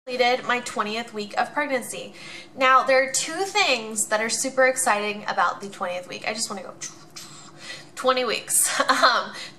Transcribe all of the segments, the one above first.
Completed my 20th week of pregnancy. Now, there are two things that are super exciting about the 20th week. I just want to go 20 weeks.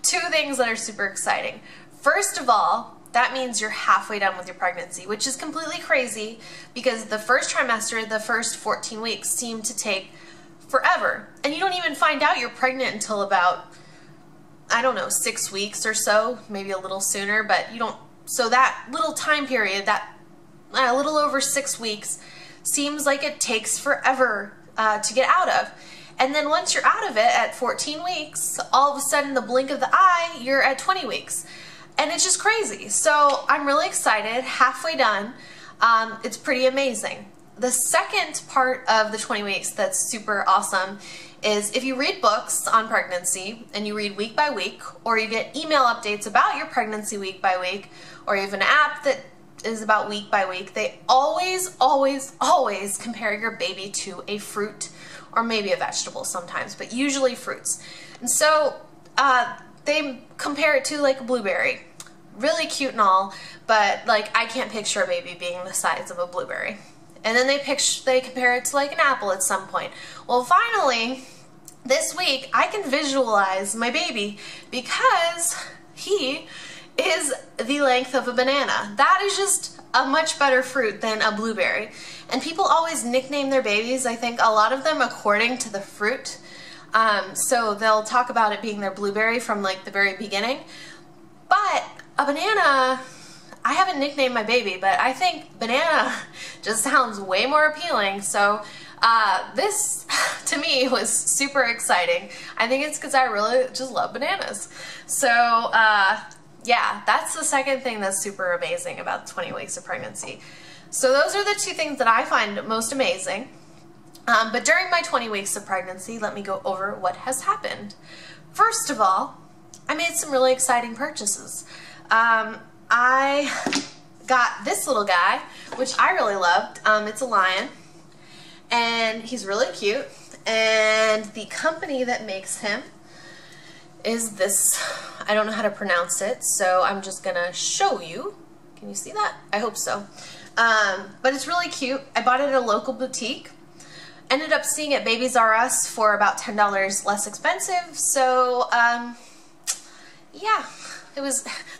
Two things that are super exciting. First of all, that means you're halfway done with your pregnancy, which is completely crazy because the first trimester, the first 14 weeks seem to take forever. And you don't even find out you're pregnant until about, I don't know, 6 weeks or so, maybe a little sooner, but you don't, so that little time period, that a little over 6 weeks, seems like it takes forever to get out of. And then once you're out of it at 14 weeks, all of a sudden, the blink of the eye, you're at 20 weeks. And it's just crazy. So I'm really excited, halfway done. It's pretty amazing. The second part of the 20 weeks that's super awesome is if you read books on pregnancy and you read week by week, or you get email updates about your pregnancy week by week, or you have an app that is about week by week, they always, always, always compare your baby to a fruit or maybe a vegetable sometimes, but usually fruits. And so they compare it to like a blueberry. Really cute and all, but like I can't picture a baby being the size of a blueberry. And then they compare it to like an apple at some point. Well, finally, this week I can visualize my baby because he is the length of a banana. That is just a much better fruit than a blueberry. And people always nickname their babies, I think a lot of them according to the fruit. So they'll talk about it being their blueberry from like the very beginning. But a banana, I haven't nicknamed my baby, but I think banana just sounds way more appealing. So this to me was super exciting. I think it's because I really just love bananas. So yeah, that's the second thing that's super amazing about 20 weeks of pregnancy. So those are the two things that I find most amazing. But during my 20 weeks of pregnancy, let me go over what has happened. First of all, I made some really exciting purchases. I got this little guy, which I really loved. It's a lion, and he's really cute. And the company that makes him is this, I don't know how to pronounce it, so I'm just gonna show you. Can you see that? I hope so. But it's really cute. I bought it at a local boutique. Ended up seeing it at Babies R Us for about $10 less expensive. So yeah,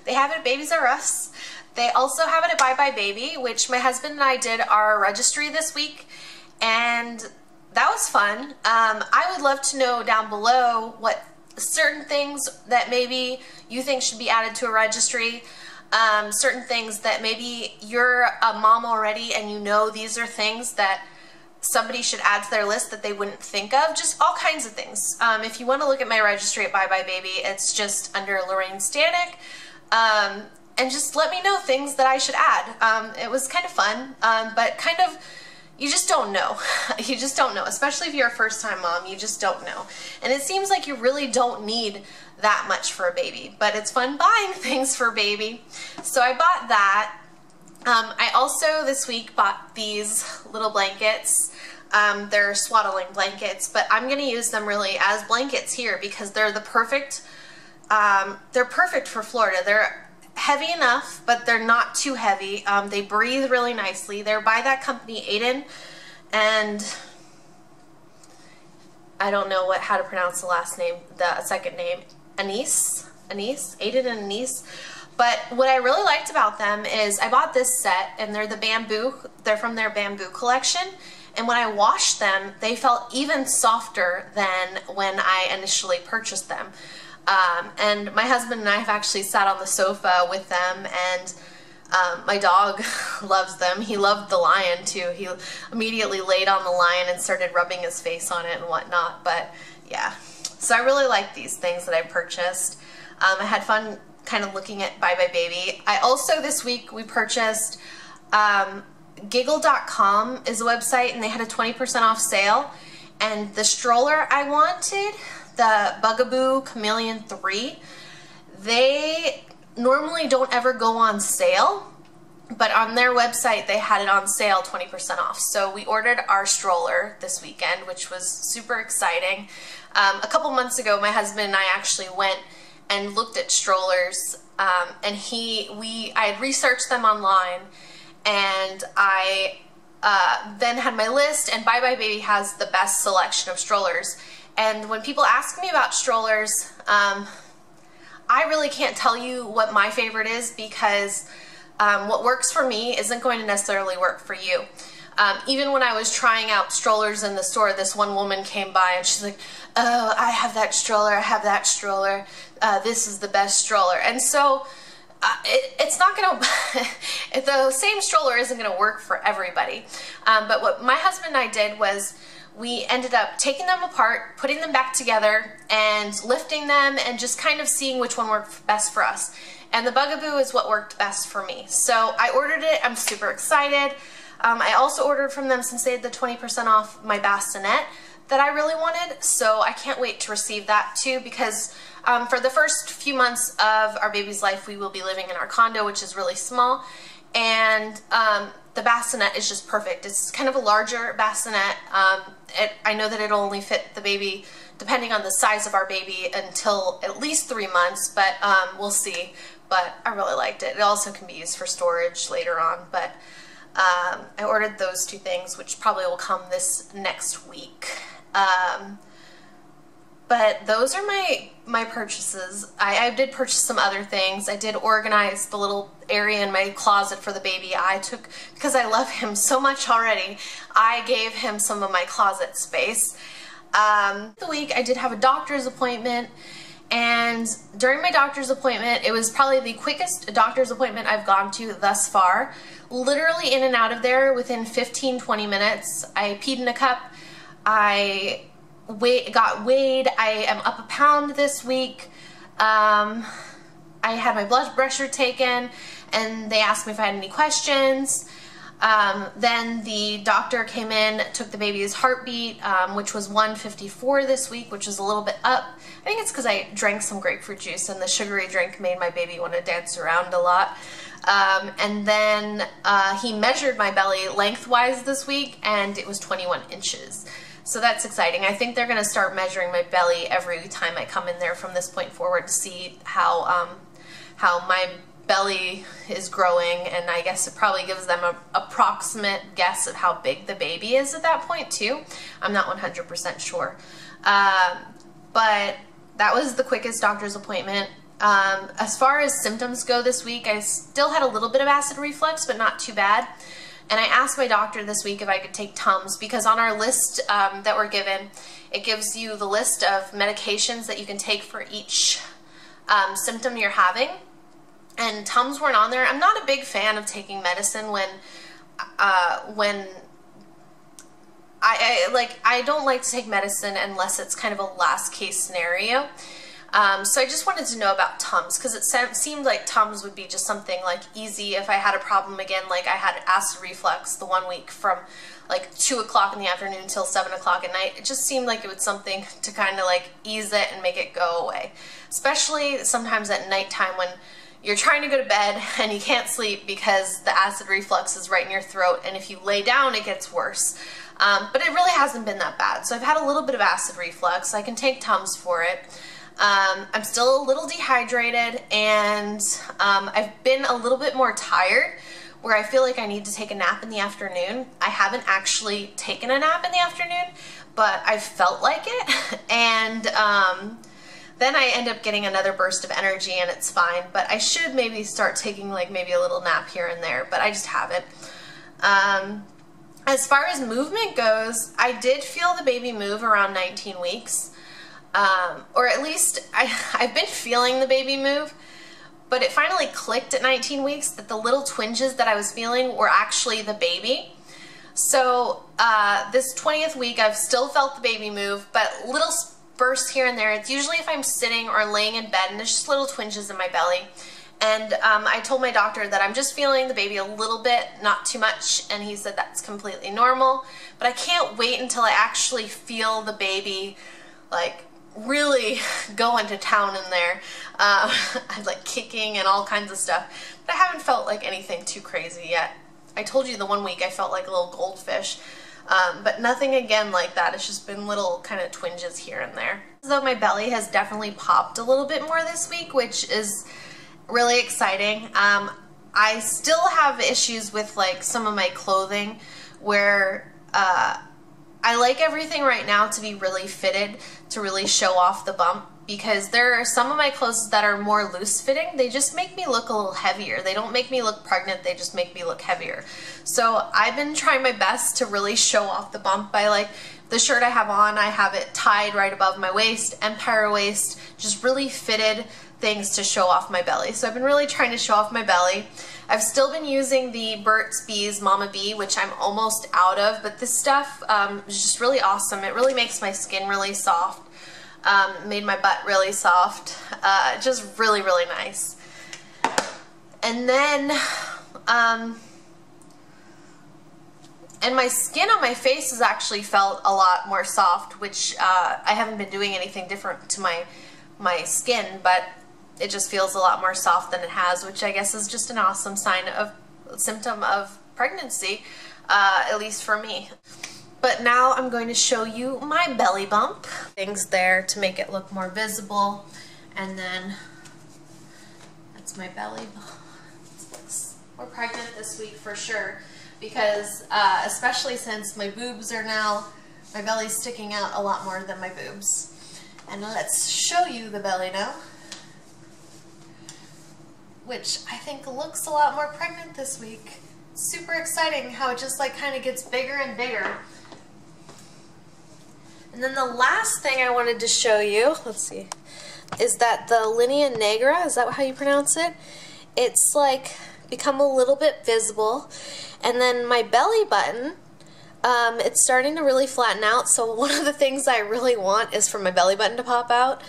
they have it at Babies R Us. They also have it at Bye Bye Baby, which my husband and I did our registry this week, and that was fun. I would love to know down below what certain things that maybe you think should be added to a registry, certain things that maybe you're a mom already and you know these are things that somebody should add to their list that they wouldn't think of, just all kinds of things. If you want to look at my registry at Bye Bye Baby, it's just under Lorraine Stanek, and just let me know things that I should add. It was kind of fun, but kind of, you just don't know. You just don't know, especially if you're a first-time mom, you just don't know. And it seems like you really don't need that much for a baby, but it's fun buying things for a baby. So I bought that. I also this week bought these little blankets. They're swaddling blankets, but I'm going to use them really as blankets here because they're the perfect, they're perfect for Florida. They're heavy enough, but they're not too heavy. They breathe really nicely. They're by that company, Aiden, and I don't know how to pronounce the last name, the second name, Aiden and Anise. But what I really liked about them is I bought this set, and they're from their bamboo collection, and when I washed them, they felt even softer than when I initially purchased them. And my husband and I have actually sat on the sofa with them, and my dog loves them. He loved the lion too. He immediately laid on the lion and started rubbing his face on it and whatnot. But yeah, so I really like these things that I purchased. I had fun kind of looking at Bye Bye Baby. I also this week we purchased Giggle.com is a website, and they had a 20% off sale, and the stroller I wanted, the Bugaboo Chameleon 3, they normally don't ever go on sale, but on their website they had it on sale 20% off. So we ordered our stroller this weekend, which was super exciting. A couple months ago my husband and I actually went and looked at strollers, and I had researched them online, and I then had my list, and Bye Bye Baby has the best selection of strollers. And when people ask me about strollers, I really can't tell you what my favorite is, because what works for me isn't going to necessarily work for you. Even when I was trying out strollers in the store, this one woman came by and she's like, oh, I have that stroller, I have that stroller, this is the best stroller. And so it's not gonna, the same stroller isn't gonna work for everybody. But what my husband and I did was we ended up taking them apart, putting them back together, and lifting them and just kind of seeing which one worked best for us. And the Bugaboo is what worked best for me. So I ordered it, I'm super excited. I also ordered from them, since they had the 20% off, my bassinet that I really wanted, so I can't wait to receive that too, because for the first few months of our baby's life, we will be living in our condo, which is really small, and the bassinet is just perfect. It's kind of a larger bassinet. I know that it'll only fit the baby, depending on the size of our baby, until at least 3 months, but we'll see. But I really liked it. It also can be used for storage later on, but I ordered those two things, which probably will come this next week. But those are my purchases. I did purchase some other things. I did organize the little area in my closet for the baby. I took, because I love him so much already, I gave him some of my closet space. The week I did have a doctor's appointment, and during my doctor's appointment, it was probably the quickest doctor's appointment I've gone to thus far. Literally in and out of there within 15-20 minutes. I peed in a cup. I got weighed. I am up 1 pound this week. I had my blood pressure taken, and they asked me if I had any questions. Then the doctor came in, took the baby's heartbeat, which was 154 this week, which is a little bit up. I think it's because I drank some grapefruit juice, and the sugary drink made my baby want to dance around a lot. And then he measured my belly lengthwise this week, and it was 21 inches. So that's exciting. I think they're going to start measuring my belly every time I come in there from this point forward to see how my belly is growing, and I guess it probably gives them an approximate guess of how big the baby is at that point too. I'm not 100% sure. But that was the quickest doctor's appointment. As far as symptoms go this week, I still had a little bit of acid reflux, but not too bad. And I asked my doctor this week if I could take Tums, because on our list that we're given, it gives you the list of medications that you can take for each symptom you're having. And Tums weren't on there. I'm not a big fan of taking medicine when I don't like to take medicine unless it's kind of a last case scenario. So I just wanted to know about Tums, because it seemed like Tums would be just something like easy if I had a problem again, like I had acid reflux the 1 week from like 2 o'clock in the afternoon until 7 o'clock at night. It just seemed like it was something to kind of like ease it and make it go away. Especially sometimes at nighttime when you're trying to go to bed and you can't sleep because the acid reflux is right in your throat, and if you lay down it gets worse. But it really hasn't been that bad. So I've had a little bit of acid reflux. I can take Tums for it. I'm still a little dehydrated, and I've been a little bit more tired, where I feel like I need to take a nap in the afternoon. I haven't actually taken a nap in the afternoon, but I've felt like it, and then I end up getting another burst of energy, and it's fine. But I should maybe start taking like maybe a little nap here and there, but I just haven't. As far as movement goes, I did feel the baby move around 19 weeks. Or at least I've been feeling the baby move, but it finally clicked at 19 weeks that the little twinges that I was feeling were actually the baby. So this 20th week I've still felt the baby move, but little bursts here and there. It's usually if I'm sitting or laying in bed and there's just little twinges in my belly. And I told my doctor that I'm just feeling the baby a little bit, not too much, and he said that's completely normal. But I can't wait until I actually feel the baby like really going to town in there. I'm like kicking and all kinds of stuff, but I haven't felt like anything too crazy yet. I told you the 1 week I felt like a little goldfish, but nothing again like that. It's just been little kind of twinges here and there. So my belly has definitely popped a little bit more this week, which is really exciting. I still have issues with like some of my clothing where I like everything right now to be really fitted to really show off the bump, because there are some of my clothes that are more loose fitting. They just make me look a little heavier. They don't make me look pregnant, they just make me look heavier. So I've been trying my best to really show off the bump by, like, the shirt I have on, I have it tied right above my waist, empire waist, just really fitted things to show off my belly. So I've been really trying to show off my belly. I've still been using the Burt's Bees Mama B, which I'm almost out of, but this stuff is just really awesome. It really makes my skin really soft, made my butt really soft, just really, really nice. And then, and my skin on my face has actually felt a lot more soft, which I haven't been doing anything different to my skin, but it just feels a lot more soft than it has, which I guess is just an awesome symptom of pregnancy, at least for me. But now I'm going to show you my belly bump. Things there to make it look more visible, and then that's my belly bump. We're pregnant this week for sure, because especially since my boobs are now, my belly's sticking out a lot more than my boobs. And let's show you the belly now, which I think looks a lot more pregnant this week. Super exciting how it just like kind of gets bigger and bigger. And then the last thing I wanted to show you, let's see, is that the linea negra, is that how you pronounce it? It's like become a little bit visible. And then my belly button, it's starting to really flatten out, so one of the things I really want is for my belly button to pop out.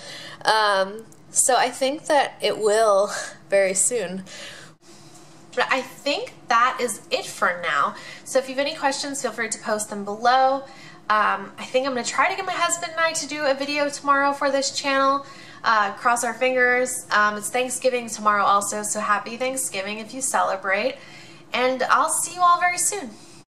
So I think that it will very soon. But I think that is it for now. So if you have any questions, feel free to post them below. I think I'm going to try to get my husband and I to do a video tomorrow for this channel. Cross our fingers. It's Thanksgiving tomorrow also, so happy Thanksgiving if you celebrate. And I'll see you all very soon.